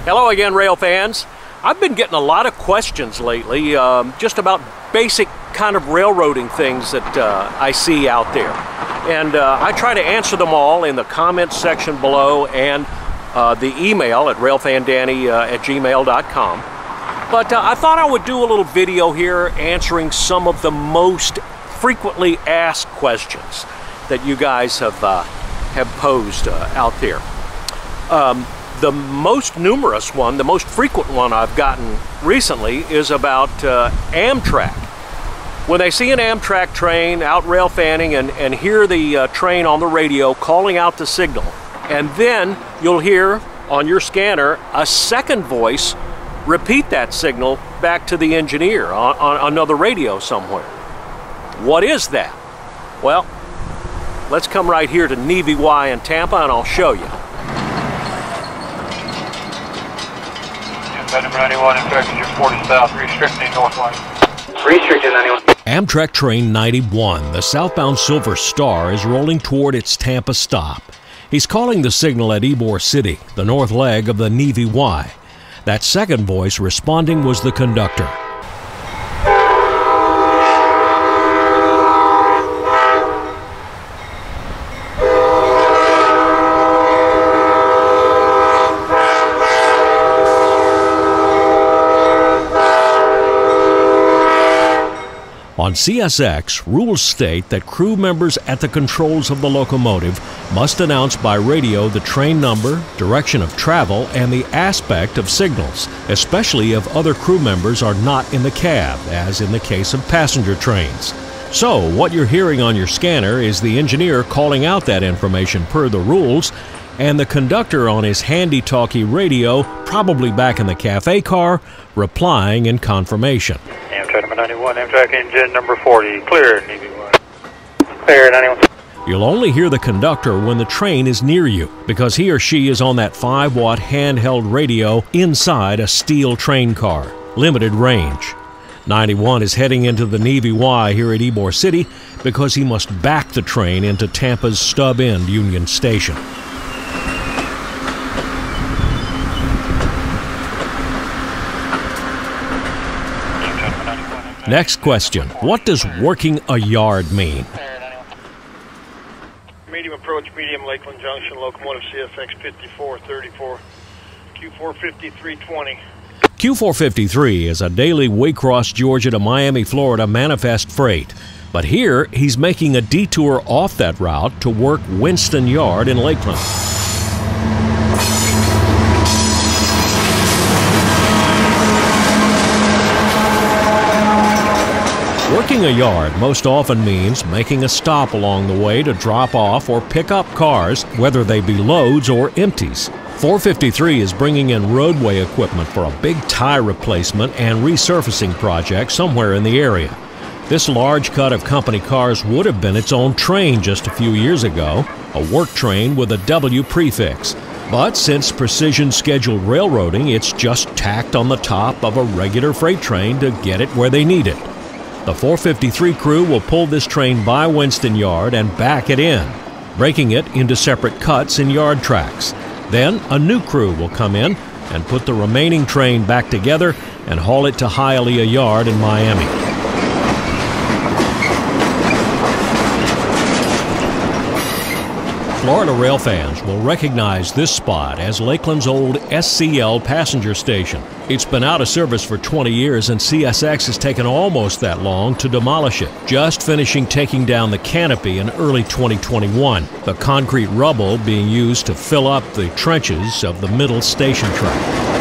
Hello again, rail fans. I've been getting a lot of questions lately just about basic kind of railroading things that I see out there. And I try to answer them all in the comments section below and the email at railfandanny@gmail.com. But I thought I would do a little video here answering some of the most frequently asked questions that you guys have posed out there. The most numerous one, the most frequent one I've gotten recently is about Amtrak. When they see an Amtrak train out rail fanning and hear the train on the radio calling out the signal, and then you'll hear on your scanner a second voice repeat that signal back to the engineer on another radio somewhere. What is that? Well, let's come right here to Navy Y in Tampa and I'll show you. Number 91, Amtrak 40 south, restricting north line. Restricting 91. Amtrak train 91, the southbound Silver Star, is rolling toward its Tampa stop. He's calling the signal at Ybor City, the north leg of the Navy Y. That second voice responding was the conductor. On CSX, rules state that crew members at the controls of the locomotive must announce by radio the train number, direction of travel, and the aspect of signals, especially if other crew members are not in the cab, as in the case of passenger trains. So, what you're hearing on your scanner is the engineer calling out that information per the rules, and the conductor on his handy-talkie radio, probably back in the cafe car, replying in confirmation. Amtrak number 91, Amtrak engine number 40, clear, Navy Y. Clear, 91. You'll only hear the conductor when the train is near you, because he or she is on that 5-watt handheld radio inside a steel train car, limited range. 91 is heading into the Navy Y here at Ybor City because he must back the train into Tampa's stub-end Union Station. Next question. What does working a yard mean? Medium approach, medium Lakeland Junction, locomotive CFX 5434, Q45320. Q453 is a daily Waycross, Georgia to Miami, Florida manifest freight. But here, he's making a detour off that route to work Winston Yard in Lakeland. Working a yard most often means making a stop along the way to drop off or pick up cars, whether they be loads or empties. 453 is bringing in roadway equipment for a big tie replacement and resurfacing project somewhere in the area. This large cut of company cars would have been its own train just a few years ago, a work train with a W prefix. But since precision scheduled railroading, it's just tacked on the top of a regular freight train to get it where they need it. The 453 crew will pull this train by Winston Yard and back it in, breaking it into separate cuts in yard tracks. Then a new crew will come in and put the remaining train back together and haul it to Hialeah Yard in Miami. Florida rail fans will recognize this spot as Lakeland's old SCL passenger station. It's been out of service for 20 years and CSX has taken almost that long to demolish it, just finishing taking down the canopy in early 2021, the concrete rubble being used to fill up the trenches of the middle station track.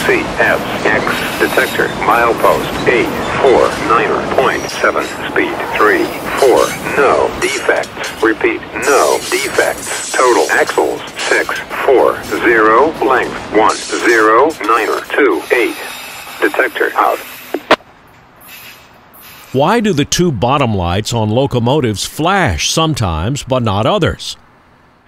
CSX detector, milepost 849.7, speed 34, no defects. Repeat, no defects. Total axles 640, length 10.928. Detector out. Why do the two bottom lights on locomotives flash sometimes but not others?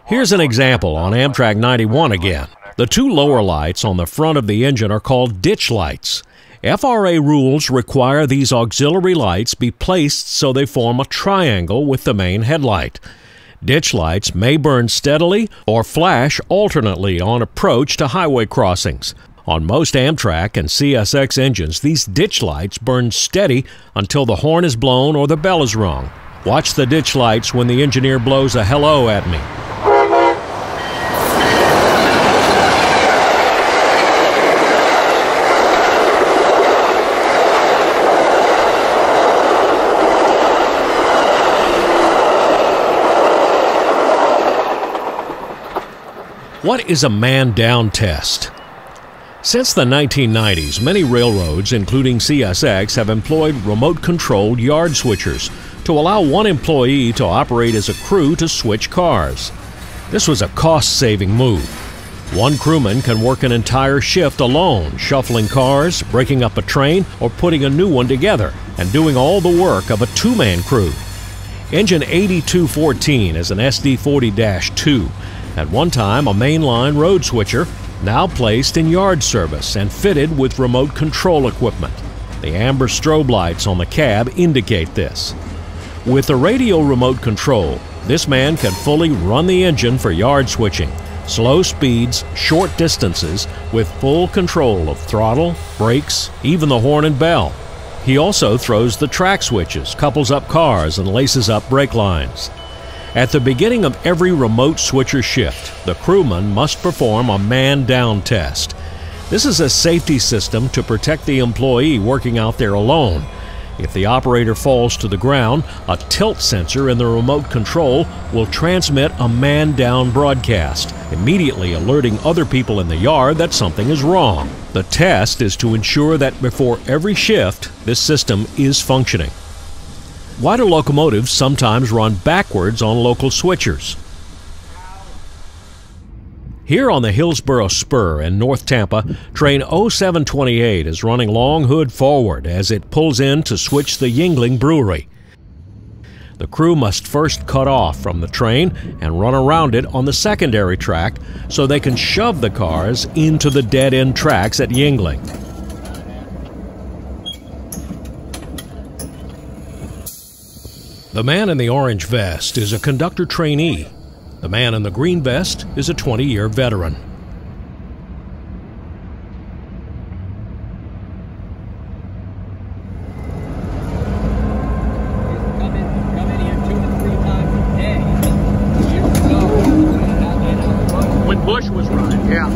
Here's an example on Amtrak 91 again. The two lower lights on the front of the engine are called ditch lights. FRA rules require these auxiliary lights be placed so they form a triangle with the main headlight. Ditch lights may burn steadily or flash alternately on approach to highway crossings. On most Amtrak and CSX engines, these ditch lights burn steady until the horn is blown or the bell is rung. Watch the ditch lights when the engineer blows a hello at me. What is a man-down test? Since the 1990s, many railroads, including CSX, have employed remote-controlled yard switchers to allow one employee to operate as a crew to switch cars. This was a cost-saving move. One crewman can work an entire shift alone, shuffling cars, breaking up a train, or putting a new one together, and doing all the work of a two-man crew. Engine 8214 is an SD40-2. At one time a mainline road switcher, now placed in yard service and fitted with remote control equipment. The amber strobe lights on the cab indicate this. With the radio remote control, this man can fully run the engine for yard switching, slow speeds, short distances, with full control of throttle, brakes, even the horn and bell. He also throws the track switches, couples up cars, and laces up brake lines. At the beginning of every remote switcher shift, the crewman must perform a man-down test. This is a safety system to protect the employee working out there alone. If the operator falls to the ground, a tilt sensor in the remote control will transmit a man-down broadcast, immediately alerting other people in the yard that something is wrong. The test is to ensure that before every shift, this system is functioning. Why do locomotives sometimes run backwards on local switchers? Here on the Hillsboro Spur in North Tampa, train 0728 is running long hood forward as it pulls in to switch the Yuengling Brewery. The crew must first cut off from the train and run around it on the secondary track so they can shove the cars into the dead-end tracks at Yuengling. The man in the orange vest is a conductor trainee. The man in the green vest is a 20-year veteran. Come in here 2 to 3 times a day. Years ago. When Bush was running, yeah.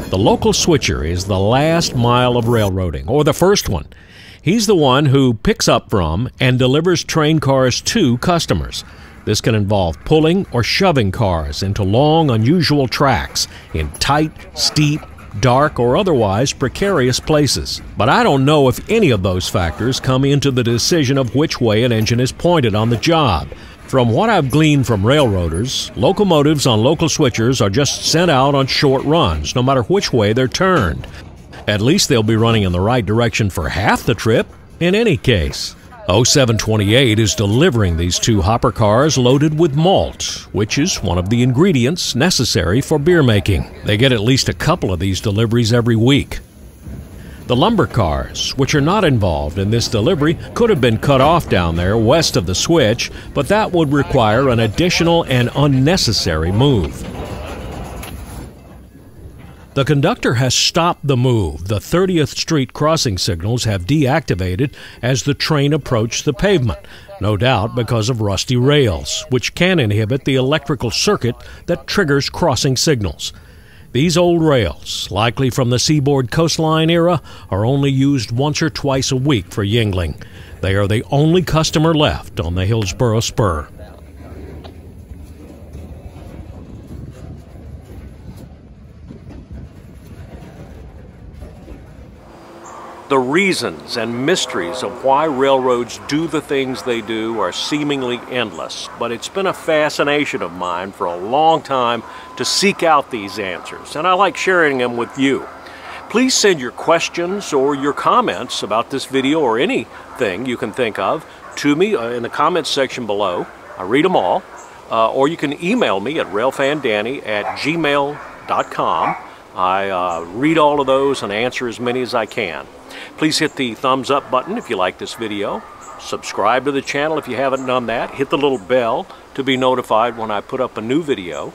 The local switcher is the last mile of railroading, or the first one. He's the one who picks up from and delivers train cars to customers. This can involve pulling or shoving cars into long, unusual tracks in tight, steep, dark, or otherwise precarious places. But I don't know if any of those factors come into the decision of which way an engine is pointed on the job. From what I've gleaned from railroaders, locomotives on local switchers are just sent out on short runs, no matter which way they're turned. At least they'll be running in the right direction for half the trip, in any case. 0728 is delivering these two hopper cars loaded with malt, which is one of the ingredients necessary for beer making. They get at least a couple of these deliveries every week. The lumber cars, which are not involved in this delivery, could have been cut off down there west of the switch, but that would require an additional and unnecessary move. The conductor has stopped the move. The 30th Street crossing signals have deactivated as the train approached the pavement, no doubt because of rusty rails, which can inhibit the electrical circuit that triggers crossing signals. These old rails, likely from the seaboard coastline era, are only used once or twice a week for Yuengling. They are the only customer left on the Hillsboro Spur. The reasons and mysteries of why railroads do the things they do are seemingly endless, but it's been a fascination of mine for a long time to seek out these answers, and I like sharing them with you. Please send your questions or your comments about this video or anything you can think of to me in the comments section below. I read them all. Or you can email me at railfandanny@gmail.com. I read all of those and answer as many as I can. Please hit the thumbs up button if you like this video. Subscribe to the channel if you haven't done that. Hit the little bell to be notified when I put up a new video.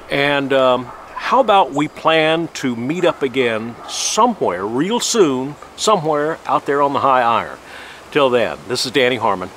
And how about we plan to meet up again somewhere real soon, somewhere out there on the high iron. Till then, this is Danny Harmon.